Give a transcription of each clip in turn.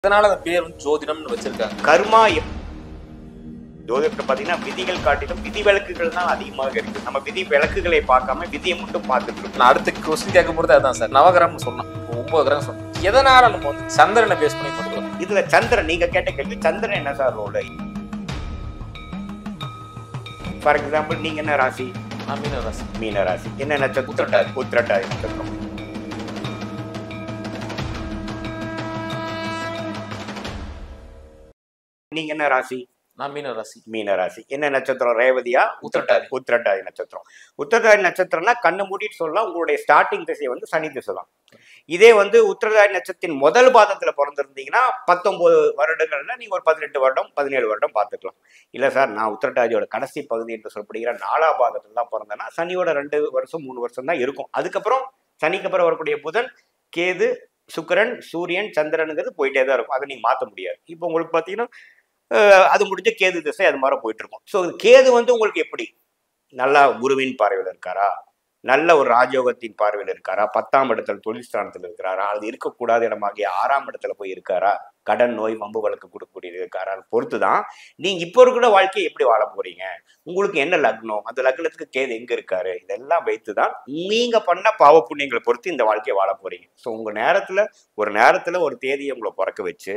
அதனால அந்த பேர் வந்து ஜோதிடம்னு வச்சிருக்காங்க. கர்மா ஜோதிடத்தை பார்த்தீங்கன்னா விதிகள் காட்டிலும் விதி விலக்குகள் தான் அதிகமாக இருக்கு. நம்ம விதி விலக்குகளை பார்க்காம விதியை மட்டும் பார்த்துட்டு இருக்கோம். நான் அடுத்த கொஸ்டின் கேட்கும்போது அதான் சார், நவகிரகம்னு சொன்னோம், 9 கிரகம் சொன்னோம். எதனால நம்ம வந்து சந்திரனை பேஸ் பண்ணி பண்ணுறோம்? இதுல சந்திரன், நீங்க கேட்ட கேள்வி சந்திரன் என்ன சார் ரோல்? ஃபார் எக்ஸாம்பிள் நீங்க என்ன ராசி? மீன ராசி. மீன ராசி. என்ன நட்சத்திரம்? உத்திரட்டாதி. உத்திரட்டாதி நட்சத்திரம். நீங்க என்ன ராசி? நான் மீன ராசி. மீன ராசி. என்ன நட்சத்திரம்? ரேவதியா? உத்திரட்டாதி. உத்திரட்டாதி நட்சத்திரம். உத்திரட்டாதி நட்சத்திரம்னா கண்ணு மூடிட்டு சொல்லலாம், உங்களுடைய ஸ்டார்டிங் திசை வந்து சனி திசை தான். இதே வந்து உத்திரட்டாதி நட்சத்தின் முதல் பாதத்துல பிறந்திருந்தீங்கன்னா 19 வருடங்கள்ல நீங்க ஒரு 18 வருடம் 17 வருடம் பார்த்துக்கலாம். இல்ல சார், நான் உத்திரட்டாதியோட கடைசி பகுதி என்று சொல்லப்படுகிற 4ஆம் பாதத்துல தான் பிறந்தேன்னா சனியோட 2 வருஷம் 3 வருஷம் தான் இருக்கும். அதுக்கப்புறம் சனிக்கு அப்புறம் வரக்கூடிய புதன், கேது, சுக்கிரன், சூரியன், சந்திரனுங்கிறது போயிட்டே தான் இருக்கும். அதை நீங்க மாற்ற முடியாது. இப்போ உங்களுக்கு பார்த்தீங்கன்னா அது முடிஞ்ச கேது திசை அது மாதிரி போயிட்டு இருக்கும். ஸோ கேது வந்து உங்களுக்கு எப்படி? நல்லா குருவின் பார்வையில் இருக்காரா? நல்ல ஒரு ராஜயோகத்தின் பார்வையில் இருக்காரா? 10ஆம் இடத்துல தொழில் ஸ்தானத்தில் இருக்கிறாரா? அது இருக்கக்கூடாத இடமாகிய 6ஆம் இடத்துல போய் இருக்காரா? கடன், நோய், வம்பு வழக்கு கொடுக்கக்கூடிய இருக்காரா? பொறுத்து தான் நீங்க இப்போ இருக்கிற வாழ்க்கையை எப்படி வாழ போறீங்க. உங்களுக்கு என்ன லக்னம், அந்த லக்னத்துக்கு கேது எங்க இருக்காரு, இதெல்லாம் வைத்து தான் நீங்க பண்ண பாவ புண்ணியங்களை பொறுத்து இந்த வாழ்க்கையை வாழ போறீங்க. ஸோ உங்க நேரத்துல ஒரு தேதியை உங்களை பிறக்க வச்சு,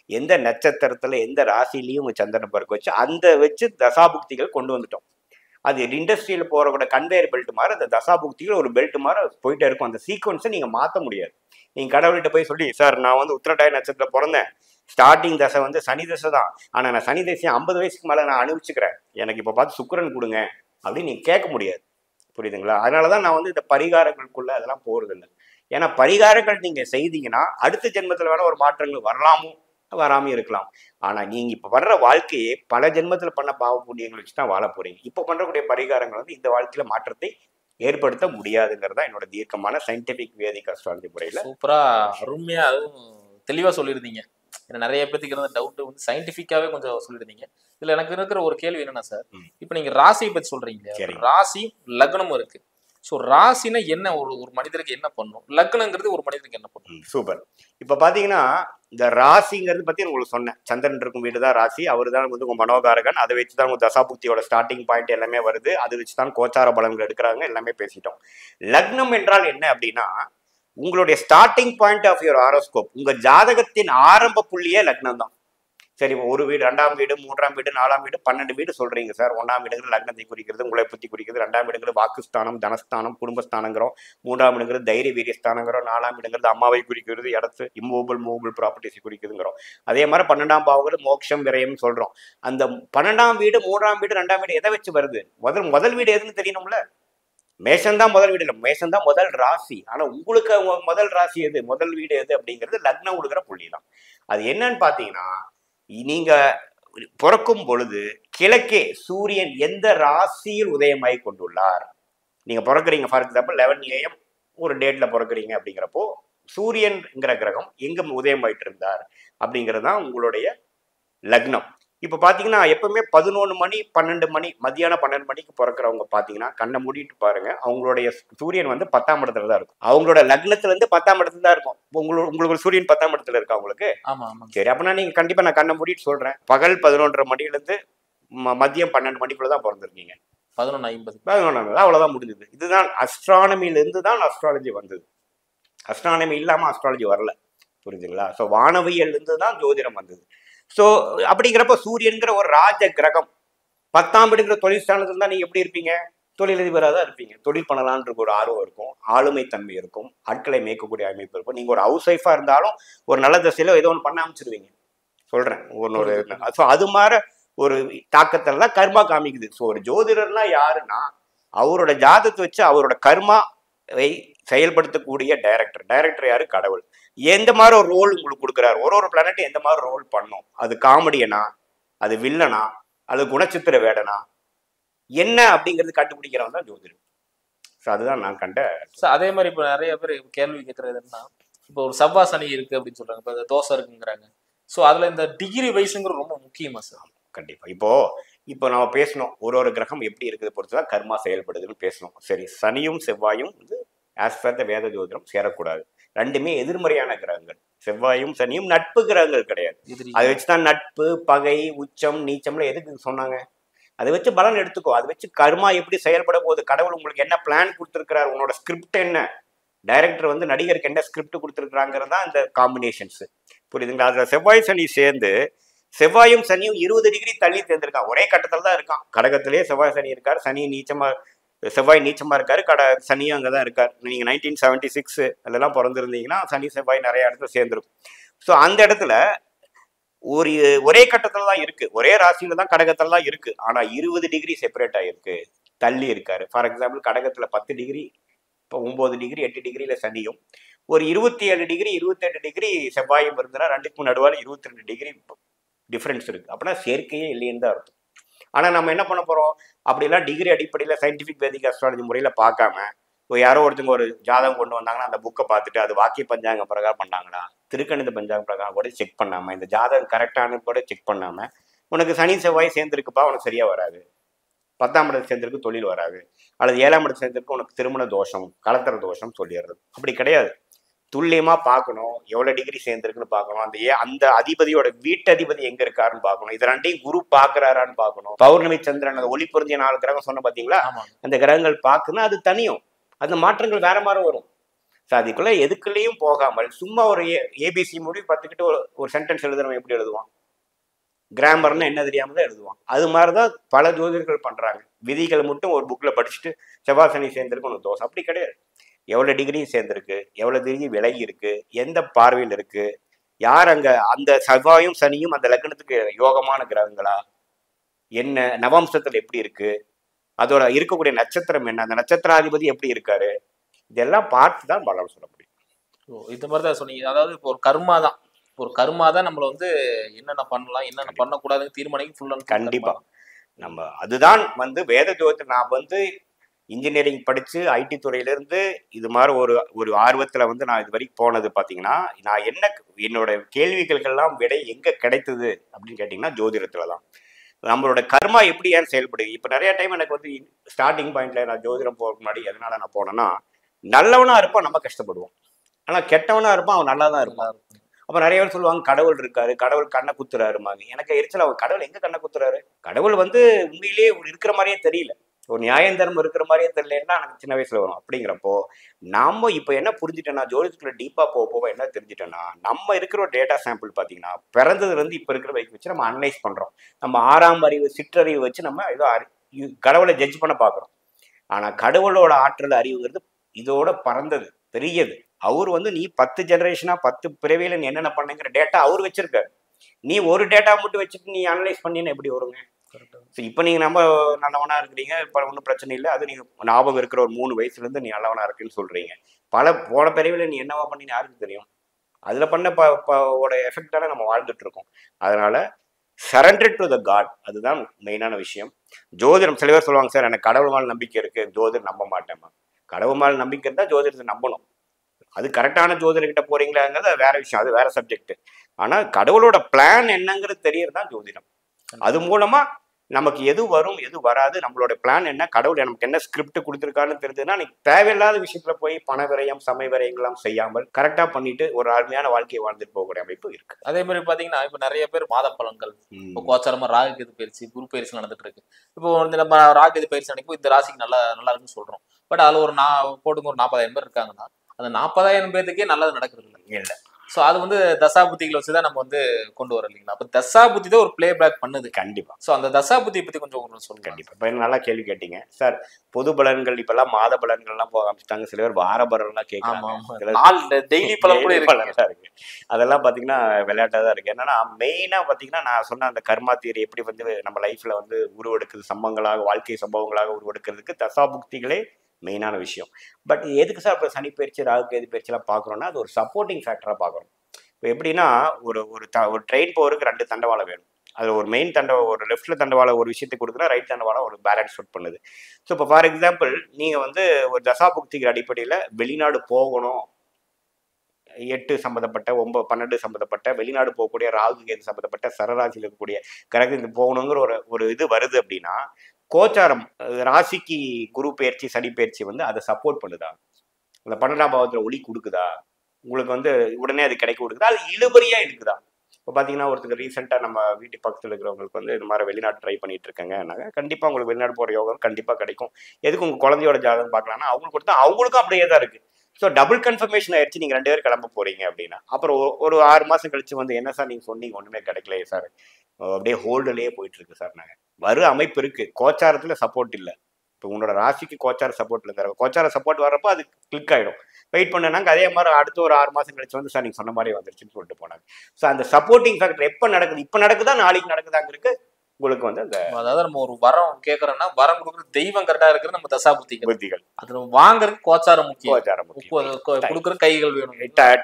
எந்த நட்சத்திரத்துல எந்த ராசிலையும் உங்க சந்திரனை பிறக்க வச்சு அந்த வச்சு தசாபுக்திகள் கொண்டு வந்துட்டோம். அது இண்டஸ்ட்ரியில் போற கூட கன்வேயர் பெல்ட் மாதிரி அந்த தசாபுக்திகள் ஒரு பெல்ட் மாதிரி போயிட்டே இருக்கும். அந்த சீக்வன்ஸை நீங்க மாற்ற முடியாது. நீங்க கடவுள்கிட்ட போய் சொல்லி, சார் நான் வந்து உத்திரட்டாதி நட்சத்திரத்தில் பிறந்தேன், ஸ்டார்டிங் தசை வந்து சனி தசை தான், ஆனா நான் சனி தசையை 50 வயசுக்கு மேல நான் அனுபவிச்சுக்கிறேன், எனக்கு இப்போ பார்த்து சுக்கிரன் கொடுங்க அப்படின்னு நீங்க கேட்க முடியாது. புரியுதுங்களா? அதனாலதான் நான் வந்து இந்த பரிகாரங்களுக்குள்ள அதெல்லாம் போறது இல்லை. ஏன்னா பரிகாரங்கள் நீங்க செய்தீங்கன்னா அடுத்த ஜென்மத்துல வேணா ஒரு மாற்றங்கள் வரலாமும் வராம இருக்கலாம். ஆனா நீங்க இப்ப வர்ற வாழ்க்கையே பல ஜென்மத்துல பண்ண பாவ புண்ணியங்கள் வச்சுதான் வாழ போறீங்க. இப்ப பண்றக்கூடிய பரிகாரங்கள் வந்து இந்த வாழ்க்கையில மாற்றத்தை ஏற்படுத்த முடியாதுங்கிறதா என்னோட தீர்க்கமான சயின்டிபிக் வேதிக் அஸ்ட்ராலஜி முறையில. சூப்பரா, அருமையா, அதுவும் தெளிவா சொல்லியிருந்தீங்க. ஏன்னா நிறைய பேருக்கு இருந்த டவுட் வந்து சயின்டிபிக்காவே கொஞ்சம் சொல்லியிருந்தீங்க. இதுல எனக்கு இருக்கிற ஒரு கேள்வி என்னன்னா சார், இப்ப நீங்க ராசியை பத்தி சொல்றீங்க, ராசி லக்னமும் இருக்கு. ஸோ ராசினா என்ன, ஒரு மனிதருக்கு என்ன பண்ணும், லக்னங்கிறது ஒரு மனிதருக்கு என்ன பண்ணும்? சூப்பர். இப்ப பாத்தீங்கன்னா இந்த ராசிங்கிறது பத்தி உங்களுக்கு சொன்னேன். சந்திரன் இருக்கும் வீடு தான் ராசி. அவர் தான் வந்து உங்க மனோகாரகன். அதை வச்சுதான் உங்க தசாபுக்தியோட ஸ்டார்டிங் பாயிண்ட் எல்லாமே வருது. அது வச்சுதான் கோச்சார பலன்கள் எடுக்கிறாங்க. எல்லாமே பேசிட்டோம். லக்னம் என்றால் என்ன அப்படின்னா, உங்களுடைய starting point of your horoscope, உங்க ஜாதகத்தின் ஆரம்ப புள்ளியே லக்னம் தான். சரி, ஒரு வீடு, 2ஆம் வீடு, 3ஆம் வீடு, 4ஆம் வீடு, 12 வீடு சொல்றீங்க சார். 1ஆம் வீடுங்கிறது லக்னத்தை குறிக்கிறது, உங்களை பத்தி குறிக்கிறது. 2ஆம் வீடுங்கிறது வாக்குஸ்தானம், தனஸ்தானம், குடும்பஸ்தானங்கிறோம். 3ஆம் வீடுங்கிறது தைரிய வீரியஸ்தானங்கிறோம். 4ஆம் வீடுங்கிறது அம்மாவை குறிக்கிறது, இடத்து மூவபிள் ப்ராப்பர்ட்டிஸை குறிக்குதுங்கிறோம். அதே மாதிரி 12ஆம் பாவங்கிறது மோட்சம், விரயம் சொல்றோம். அந்த 12ஆம் வீடு, 3ஆம் வீடு, 2ஆம் வீடு எதை வச்சு வருது? முதல் வீடு எதுன்னு தெரியணும்ல. மேஷம் தான் முதல் வீடு இல்லை, மேஷம் தான் முதல் ராசி. ஆனா உங்களுக்கு முதல் ராசி எது, முதல் வீடு எது அப்படிங்கிறது லக்னம் கொடுக்குற புள்ளி தான். அது என்னன்னு பாத்தீங்கன்னா, நீங்க பிறக்கும் பொழுது கிழக்கே சூரியன் எந்த ராசியில் உதயமாகி கொண்டுள்ளார். நீங்க பிறக்கிறீங்க, ஃபார் எக்ஸாம்பிள் 11 AM ஒரு டேட்ல பிறக்கிறீங்க அப்படிங்கிறப்போ சூரியன்ங்கிற கிரகம் எங்க உதயமாயிட்டு இருந்தார் அப்படிங்கிறது தான் உங்களுடைய லக்னம். இப்ப பாத்தீங்கன்னா எப்பவுமே 11 மணி 12 மணி மத்தியானம் 12 மணிக்கு பிறக்கிறவங்க பாத்தீங்கன்னா கண்ணை மூடிட்டு பாருங்க, அவங்களுடைய சூரியன் வந்து 10ஆம் இடத்துல தான் இருக்கும். அவங்களோட லக்னத்துல இருந்து 10ஆம் இடத்துல தான் இருக்கும். உங்களுக்கு சூரியன் 10ஆம் இடத்துல இருக்கா உங்களுக்கு? சரி, அப்படின்னா நீங்க கண்டிப்பா நான் கண்ணை மூடிட்டு சொல்றேன், பகல் 11:30 மணில இருந்து மதியம் 12 மணிக்குள்ளதான் பிறந்திருக்கீங்க. 11:50 அவ்வளவுதான் முடிஞ்சது. இதுதான் அஸ்ட்ரானமில இருந்து தான் அஸ்ட்ராலஜி வந்தது. அஸ்ட்ரானமி இல்லாம அஸ்ட்ராலஜி வரல. புரியுதுங்களா? ஸோ வானவியல் இருந்து தான் ஜோதிடம் வந்தது. ஸோ அப்படிங்கிறப்ப சூரியன்கிற ஒரு ராஜ கிரகம் 10ஆம் வீடுங்கிற தொழில் ஸ்தானத்துல தான் நீங்க எப்படி இருப்பீங்க? தொழிலதிபராக தான் இருப்பீங்க. தொழில் பண்ணலான்ற ஒரு ஆர்வம் இருக்கும், ஆளுமை தன்மை இருக்கும், ஆட்களை மேய்க்கக்கூடிய அமைப்பு இருக்கும். நீங்க ஒரு ஹவுஸ் ஒய்ஃபா இருந்தாலும் ஒரு நல்ல திசையில ஏதோ ஒன்று பண்ண அமைச்சிருவீங்க. சொல்றேன் ஒன்னொரு. ஸோ அது மாதிரி ஒரு தாக்கத்தில் தான் கர்மா காமிக்குது. ஸோ ஒரு ஜோதிடர்னா யாருன்னா, அவரோட ஜாதகத்தை வச்சு அவரோட கர்மாவை செயல்படுத்தக்கூடிய டைரக்டர் யாரு? கடவுள். எந்த மாதிரி ஒரு ரோல் உங்களுக்கு கொடுக்குறாரு, ஒரு பிளானட் எந்த மாதிரி ரோல் பண்ணும், அது காமெடியனா, அது வில்லனா, அது குணச்சித்திர வேடனா, என்ன அப்படிங்கிறது கண்டுபிடிக்கிறவன் தான் ஜோதிடம். ஸோ அதுதான் நான் கண்ட. அதே மாதிரி இப்போ நிறைய பேர் கேள்வி கேட்கறதுன்னா, இப்போ ஒரு செவ்வாய் சனி இருக்கு அப்படின்னு சொல்றாங்க, இப்போ தோசை இருக்குங்கிறாங்க. ஸோ அதுல இந்த டிகிரி வைஸுங்கிறது ரொம்ப முக்கியமா சார்? கண்டிப்பா. இப்போ நம்ம பேசணும், ஒரு கிரகம் எப்படி இருக்குது பொறுத்துதான் கர்மா செயல்படுதுன்னு பேசணும். சரி, சனியும் செவ்வாயும் வந்து ஆஸ் பர் த வேத ஜோதிடம் சேரக்கூடாது. ரெண்டுமே எதிர்மறையான கிரகங்கள். செவ்வாயும் சனியும் நட்பு கிரகங்கள் கிடையாது. அதை வச்சுதான் நட்பு, பகை, உச்சம், நீச்சம்ல எதுக்கு சொன்னாங்க? அதை வச்சு பலன் எடுத்துக்கோ. அதை வச்சு கர்மா எப்படி செயல்பட போகுது, கடவுள் உங்களுக்கு என்ன பிளான் கொடுத்துருக்கிறார், உன்னோட ஸ்கிரிப்ட் என்ன, டைரக்டர் வந்து நடிகருக்கு என்ன ஸ்கிரிப்ட் கொடுத்துருக்குறாங்கிறது தான் இந்த காம்பினேஷன்ஸ். புரியுதுங்களா? அதுல செவ்வாய் சனி சேர்ந்து செவ்வாயும் சனியும் 20 டிகிரி தள்ளி தேர்ந்திருக்கான். ஒரே கட்டத்தில் தான் இருக்கான். கடகத்திலேயே செவ்வாய் சனி இருக்கார். சனி நீச்சமா, செவ்வாய் நீச்சமா இருக்காரு. சனியும் அங்கதான் இருக்கார். நீங்க 1976 அதெல்லாம் பிறந்திருந்தீங்கன்னா சனி செவ்வாய் நிறைய இடத்துல சேர்ந்துருக்கும். ஸோ அந்த இடத்துல ஒரே கட்டத்துல தான் இருக்கு, ஒரே ராசியில தான் கடகத்துல தான் இருக்கு. ஆனா 20 டிகிரி செப்பரேட் ஆயிருக்கு, தள்ளி இருக்காரு. ஃபார் எக்ஸாம்பிள் கடகத்துல 10 டிகிரி, இப்போ 9 டிகிரி 8 டிகிரியில சனியும், ஒரு 27 டிகிரி 28 டிகிரி செவ்வாயும் இருந்ததுன்னா ரெண்டுக்கும் நடுவால 22 டிகிரி டிஃபரன்ஸ் இருக்கு. அப்படின்னா சேர்க்கையே இல்லைன்னு தான் அர்த்தம். ஆனா நம்ம என்ன பண்ண போறோம், அப்படிலாம் டிகிரி அடிப்படையில சயின்டிபிக் வேதிக் அஸ்ட்ராலஜி முறையில பார்க்காம, யாரோ ஒருத்தங்க ஒரு ஜாதகம் கொண்டு வந்தாங்கன்னா அந்த புக்கை பார்த்துட்டு அது வாக்கிய பஞ்சாங்க பிரகாரம் பண்ணாங்களா, திருக்கணித பஞ்சாங்க பிரகாரம் கூட செக் பண்ணாம, இந்த ஜாதகம் கரெக்டானு கூட செக் பண்ணாம, உனக்கு சனி செவ்வாய் சேர்ந்துருக்குப்பா, உனக்கு சரியா வராது, 10ஆம் இடத்து சேர்ந்திருக்கு தொழில் வராது, அல்லது 7ஆம் இடத்து சேர்ந்திருக்கு உனக்கு திருமண தோஷம், கலத்தர தோஷம் சொல்லிடுறது. அப்படி கிடையாது. துல்லியமா பார்க்கணும், எவ்வளவு டிகிரி சேர்ந்திருக்குன்னு பார்க்கணும், அந்த அதிபதியோட வீட்டதிபதி எங்க இருக்காருன்னு பார்க்கணும், இது ரெண்டையும் குரு பாக்குறாரான்னு பார்க்கணும். பௌர்ணமி சந்திரன், அந்த ஒளி பொருந்திய 4 கிரகம் சொன்ன பாத்தீங்களா, அந்த கிரகங்கள் பார்க்கணும். அது தனியும், அந்த மாற்றங்கள் வேற மாதிரி வரும். அதுக்குள்ள எதுக்குள்ளேயும் போகாமல் சும்மா ஒரு ஏபிசி மொழி பார்த்துக்கிட்டு ஒரு சென்டென்ஸ் எழுதுறவன் எப்படி எழுதுவான், கிராமர்னு என்ன தெரியாம தான் எழுதுவான். அது மாதிரிதான் பல ஜோதிடர்கள் பண்றாங்க. விதிகளை மட்டும் ஒரு புக்ல படிச்சுட்டு செவ்வாய் சனி சேர்ந்திருக்கு உனக்கு தோஷம், அப்படி கிடையாது. எவ்வளவு டிகிரி சேர்ந்திருக்கு, எவ்வளவு டிகிரி விலகி இருக்கு, எந்த பார்வையில் இருக்கு, யார் அங்க, அந்த செவ்வாயும் சனியும் அந்த லக்னத்துக்கு யோகமான கிரகங்களா, என்ன நவம்சத்துல எப்படி இருக்கு, அதோட இருக்கக்கூடிய நட்சத்திரம் என்ன, அந்த நட்சத்திராதிபதி எப்படி இருக்காரு, இதெல்லாம் பார்த்து தான் பலன் சொல்ல முடியும். இந்த மாதிரிதான் சொன்னீங்க. அதாவது இப்போ ஒரு கர்மா தான் நம்மள வந்து என்னென்ன பண்ணலாம் என்னென்ன பண்ணக்கூடாதுன்னு தீர்மானிக்கும் ஃபுல் அண்ட் கண்டிப்பா. நம்ம அதுதான் வந்து வேத ஜோதிடத்தில் நான் வந்து இன்ஜினியரிங் படிச்சு ஐடி துறையில இருந்து இது மாதிரி ஒரு ஆர்வத்துல வந்து நான் இது வரைக்கும் போனது பாத்தீங்கன்னா, நான் என்னோட கேள்விகளுக்கெல்லாம் விடை எங்க கிடைத்தது அப்படின்னு கேட்டீங்கன்னா ஜோதிடத்துலதான். நம்மளோட கர்மா எப்படி ஏன் செயல்படுது. இப்ப நிறைய டைம் எனக்கு வந்து ஸ்டார்டிங் பாயிண்ட்ல நான் ஜோதிடம் போறதுக்கு முன்னாடி எதனால நான் போனேன்னா, நல்லவனா இருப்பான் நம்ம கஷ்டப்படுவோம், ஆனா கெட்டவனா இருப்பான் அவன் நல்லா தான் இருப்பான். அப்ப நிறைய பேர் சொல்லுவாங்க கடவுள் இருக்காரு, கடவுள் கண்ணை குத்துறாருமாங்க. எனக்கு எரிச்சல், அவன் கடவுள் எங்க கண்ணை குத்துறாரு, கடவுள் வந்து உண்மையிலேயே இருக்கிற மாதிரியே தெரியல, ஒரு நியாயம் தர்மம் இருக்கிற மாதிரியே தெரியலன்னா எனக்கு சின்ன வயசுல வரும். அப்படிங்கிறப்போ நம்ம இப்ப என்ன புரிஞ்சுட்டேன்னா, ஜோதிடத்துல டீப்பா போக என்ன தெரிஞ்சுட்டேன்னா, நம்ம இருக்கிற ஒரு டேட்டா சாம்பிள் பாத்தீங்கன்னா பிறந்ததுல இருந்து இப்ப இருக்கிற வரைக்கும் வச்சு நம்ம அனலைஸ் பண்றோம். நம்ம 6ஆம் அறிவு சிற்றறிவு வச்சு நம்ம ஏதோ கடவுளை ஜட்ஜ் பண்ண பாக்குறோம். ஆனா கடவுளோட ஆற்றல் அறிவுங்கிறது இதோட பறந்தது, பெரியது. அவர் வந்து நீ 10 ஜெனரேஷனா 10 பிறவியில நீ என்னென்ன பண்ணுங்கிற டேட்டா அவர் வச்சிருக்காரு. நீ ஒரு டேட்டா மட்டும் வச்சுட்டு நீ அனலைஸ் பண்ணின்னு எப்படி வருங்க? இப்ப நீங்க நம்ம நல்லவனா இருக்கிறீங்க, இப்ப ஒன்றும் பிரச்சனை இல்லை, அது நீங்க ஞாபகம் இருக்கிற ஒரு 3 வயசுல இருந்து நீ நல்லவனா இருக்குன்னு சொல்றீங்க. போன பிறவில நீ என்னவா பண்ணின்னு யாருக்கு தெரியும்? அதுல பண்ண எஃபெக்டான நம்ம வாழ்ந்துட்டு இருக்கோம். அதனால சரண்டர் டு த காட், அதுதான் மெயினான விஷயம். ஜோதிடம் சில பேர் சொல்லுவாங்க, சார் எனக்கு கடவுள் மேல நம்பிக்கை இருக்கு, ஜோதிடம் நம்ப மாட்டேன். கடவுள் மேல நம்பிக்கை இருந்தா ஜோதிடத்தை நம்பணும். அது கரெக்டான ஜோதிடர்கிட்ட போறீங்களாங்கிறது வேற விஷயம், அது வேற சப்ஜெக்ட். ஆனா கடவுளோட பிளான் என்னங்கிறது தெரியறதுதான் ஜோதிடம். அது மூலமா நமக்கு எது வரும் எது வராது, நம்மளோட பிளான் என்ன, கடவுள் நமக்கு என்ன ஸ்கிரிப்ட் கொடுத்துருக்காருன்னு தெரிஞ்சதுன்னா நீ தேவையில்லாத விஷயத்துல போய் பண விரயம் சமய விரயங்கள்லாம் செய்யாமல் கரெக்டா பண்ணிட்டு ஒரு அருமையான வாழ்க்கையை வாழ்ந்துட்டு போகக்கூடிய அமைப்பு இருக்கு. அதே மாதிரி பாத்தீங்கன்னா இப்ப நிறைய பேர் மாத பலன்கள், இப்போ கோச்சாரமா ராகு கேது பயிற்சி, குரு பயிற்சி நடந்துட்டு இருக்கு. இப்போ வந்து நம்ம ராகு கேது பயிற்சி நினைக்கும் இந்த ராசிக்கு நல்லா இருக்குன்னு சொல்றோம். பட் அதுல ஒரு போட்டுங்க ஒரு 40,000 பேர் இருக்காங்கன்னா அந்த 40,000 பேருக்கே நல்லது நடக்கிறது இல்லை. ஸோ அது வந்து தசா புத்திகளை வச்சுதான் நம்ம வந்து கொண்டு வர இல்லைங்களா? அப்ப தசா புத்தி தான் ஒரு பிளே பேக் பண்ணுது. கண்டிப்பா. ஸோ அந்த தசா புத்தியை பத்தி கொஞ்சம் சொல்லுங்க. கண்டிப்பா. இப்ப நல்லா கேள்வி கேட்டீங்க சார். பொது பலன்கள் இப்பெல்லாம் மாத பலன்கள்லாம் போக ஆரம்பிச்சிட்டாங்க. சில பேர் வார பலன்லாம் கேட்கறாங்க, டெய்லி பலன் கூட இருக்கு. அதெல்லாம் பாத்தீங்கன்னா விளையாட்டா தான் இருக்கு. என்னன்னா மெயினா பாத்தீங்கன்னா நான் சொன்ன அந்த கர்மா தியரி எப்படி வந்து நம்ம லைஃப்ல வந்து உருவெடுக்குது, சம்பவங்களாக வாழ்க்கை சம்பவங்களாக உருவெடுக்கிறதுக்கு தசா புக்திகளே மெயினான விஷயம். பட் எதுக்கு சார் இப்போ சனி பயிற்சி ராகு கேது பயிற்சியெல்லாம் பார்க்குறோன்னா அது ஒரு சப்போர்ட்டிங் ஃபேக்டராக பார்க்குறோம். இப்போ எப்படின்னா ஒரு ட்ரெயின் போகிறதுக்கு 2 தண்டவாளம் வேணும். அதில் ஒரு மெயின் ஒரு லெஃப்ட்ல தண்டவாளம் ஒரு விஷயத்துக்கு கொடுக்குறா, ரைட் தண்டவாளம் ஒரு பேலன்ஸ் செட் பண்ணுது. ஸோ இப்போ ஃபார் எக்ஸாம்பிள் நீங்கள் வந்து ஒரு தசாபுக்திக்கு அடிப்படையில் வெளிநாடு போகணும், 8 சம்மந்தப்பட்ட 9 12 சம்மந்தப்பட்ட வெளிநாடு போகக்கூடிய ராகு கேது சம்மந்தப்பட்ட சரராசியில் இருக்கக்கூடிய கிரகத்துக்கு போகணுங்கிற ஒரு இது வருது அப்படின்னா, கோச்சாரம் ராசிக்கு குரு பயிற்சி சனி பயிற்சி வந்து அதை சப்போர்ட் பண்ணுதா, அந்த 12ஆம் பாவத்துல ஒளி கொடுக்குதா, உங்களுக்கு வந்து உடனே அது கிடைக்க கொடுக்குதா, அது இழுபறியா இருக்குதா? இப்போ பார்த்தீங்கன்னா ஒருத்தருக்கு ரீசெண்டாக நம்ம வீட்டு பக்கத்தில் இருக்கிறவங்களுக்கு வந்து இது மாதிரி வெளிநாட்டு ட்ரை பண்ணிட்டு இருக்கேங்கன்னாங்க, கண்டிப்பாக உங்களுக்கு வெளிநாடு போகிற யோகம் கண்டிப்பாக கிடைக்கும். எதுக்கு உங்கள் குழந்தையோட ஜாதகம் பார்க்கலாம்னா அவங்களுக்கு கொடுத்தா அவங்களுக்கும் அப்படியே தான் இருக்குது. ஸோ டபுள் கன்ஃபர்மேஷன் ஆயிடுச்சு, நீங்கள் 2 பேர் கிளம்ப போகிறீங்க அப்படின்னா. அப்புறம் ஒரு 6 மாதம் கழிச்சு வந்து என்ன சார் நீங்கள் சொன்னீங்க ஒன்றுமே கிடைக்கலையே சார், அப்படியே ஹோல்டுலேயே போயிட்டு இருக்கு சார். நாங்கள் வரும் அமைப்பு இருக்குது, கோச்சாரத்தில் சப்போர்ட் இல்லை. இப்போ உன்னோட ராசிக்கு கோச்சார சப்போர்ட் இல்லை சார், கோச்சார சப்போர்ட் வர்றப்போ அது கிளிக் ஆகிடும். வெயிட் பண்ணாங்க, அதே மாதிரி அடுத்த ஒரு 6 மாதம் கழிச்சு வந்து சார் நீங்கள் சொன்ன மாதிரி வந்துருச்சுன்னு சொல்லிட்டு போனாங்க. ஸோ அந்த சப்போர்ட்டிங் ஃபேக்டர் எப்போ நடக்குது, இப்போ நடக்குதா நாளைக்கு நடக்குதாங்கிறதுக்கு உங்களுக்கு வந்து அந்த அதாவது நம்ம ஒரு வரம் கேட்கறோம்னா வரம் கொடுக்குறது தெய்வம் கரெக்டா இருக்கிறது நம்ம புத்திகள், அது நம்ம வாங்குறதுக்கு கோச்சாரம் முக்கியம். கோச்சாரம் கொடுக்குற கைகள் வேணும்.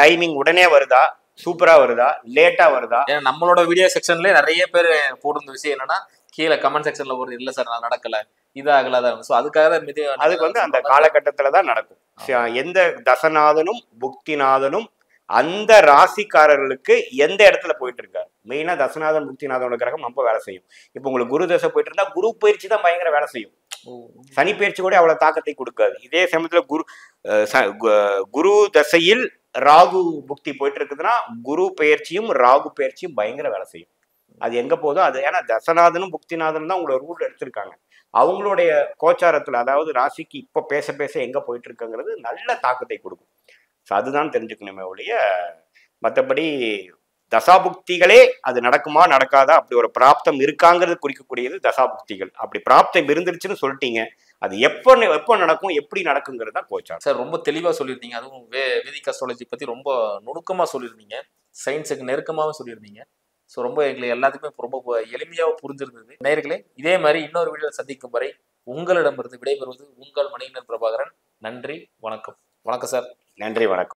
டைமிங் உடனே வருதா, சூப்பரா வருதா, லேட்டா வருதா? ஏன்னா நம்மளோட வீடியோ செக்ஷன்ல நிறைய பேர் போடுற விஷயம் என்னன்னா கீழே கமெண்ட் செக்ஷன்ல ஒரு இல்ல சார் நான் நடக்கல இதாகல அதான். ஸோ அதுக்காக அதுக்கு வந்து அந்த காலகட்டத்துல தான் நடக்கும். எந்த தசநாதனும் புக்திநாதனும் அந்த ராசிக்காரர்களுக்கு எந்த இடத்துல போயிட்டு இருக்காரு. மெயினா தசநாதன் புக்திநாதனோட கிரகம் ரொம்ப வேலை செய்யும். இப்போ உங்களுக்கு குரு தசை போயிட்டு இருந்தா குரு பயிற்சி தான் பயங்கர வேலை செய்யும். சனி பயிற்சி கூட அவ்வளவு தாக்கத்தை கொடுக்காது. இதே சமயத்துல குரு தசையில் ராகு புக்தி போயிட்டு இருக்குதுன்னா குரு பயிற்சியும் ராகு பயிற்சியும் பயங்கர வேலை செய்யும். அது எங்க போதோ அது, ஏன்னா தசநாதனும் புக்திநாதனும் தான் உங்களோட ரூட் எடுத்திருக்காங்க. அவங்களுடைய கோச்சாரத்துல அதாவது ராசிக்கு இப்ப பேச பேச எங்க போயிட்டு இருக்குங்கிறது நல்ல தாக்கத்தை கொடுக்கும். ஸோ அதுதான் தெரிஞ்சுக்கணுமே ஒழிய மற்றபடி தசாபுக்திகளே அது நடக்குமா நடக்காதா, அப்படி ஒரு பிராப்தம் இருக்காங்கிறது குறிக்கக்கூடியது தசாபுக்திகள். அப்படி பிராப்தம் இருந்துருச்சுன்னு சொல்லிட்டீங்க, அது எப்போ நடக்கும் எப்படி நடக்குங்கிறது தான் கோச்சாரம். சார் ரொம்ப தெளிவா சொல்லியிருந்தீங்க. அதுவும் வேதிக் அஸ்ட்ராலஜி பத்தி ரொம்ப நுணுக்கமா சொல்லியிருந்தீங்க, சயின்ஸுக்கு நெருக்கமாகவும் சொல்லியிருந்தீங்க. ஸோ ரொம்ப எங்களுக்கு எல்லாத்துக்குமே ரொம்ப எளிமையாக புரிஞ்சிருந்தது. நேயர்களே, இதே மாதிரி இன்னொரு வீடியோவில் சந்திக்கும் வரை உங்களிடமிருந்து விடைபெறுவது உங்கள் மணிகண்டன் பிரபாகரன். நன்றி, வணக்கம். வணக்கம் சார். நன்றி, வணக்கம்.